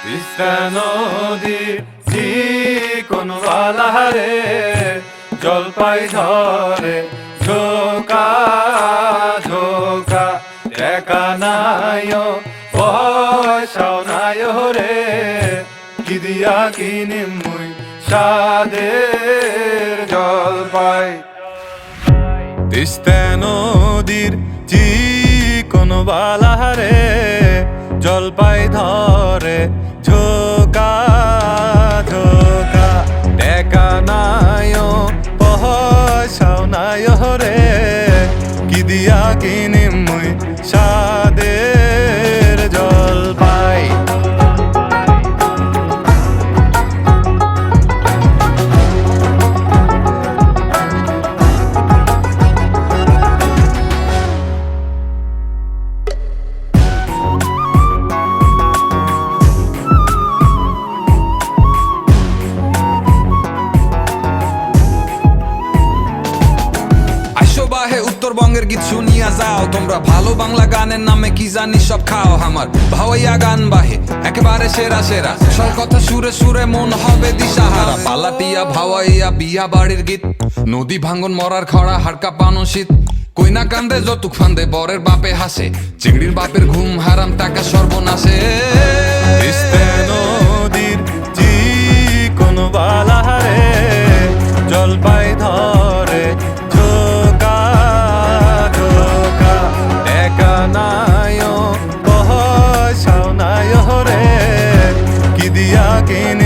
তিস্তা নদীর চিকন বালারে জলপাই ধরে ঝোকা ঝোকা একা নাই পয়সাও নাই রে কি দিয়া কিনিম মুই সাদের জলপাই তিস্তা নদীর চিকন বালারে জলপাই ধরে ঝোকা ঝোকা টাকা নাই পয়সাও নাই রে কি দিয়া কিনিম মুই সাদের জলপাই উত্তরবঙ্গের গীত শুনিয়া যাও তোমরা, ভালো বাংলা গানের নামে কি জানি সব খাও। আমার ভাওয়াইয়া গান বাহে একেবারে সেরা সেরা, সব কথা সুরে সুরে মন হবে দিশাহারা। পালাটিয়া ভাওয়াইয়া বিয়া বাড়ির গীত, নদী ভাঙ্গন মরার খরা হাড়কা পানো শীত। কইনা কান্দে যতুক ফান্দে বরের বাপে হাসে, চিংড়ির বাপের ঘুম হারাম টাকা সর্বনাশে। তিস্তা নদীর চিকন বালারে জলপাই ধরে ঝোকা ঝোকা একা নাই পয়সাও নাই রে কি দিয়া কিনি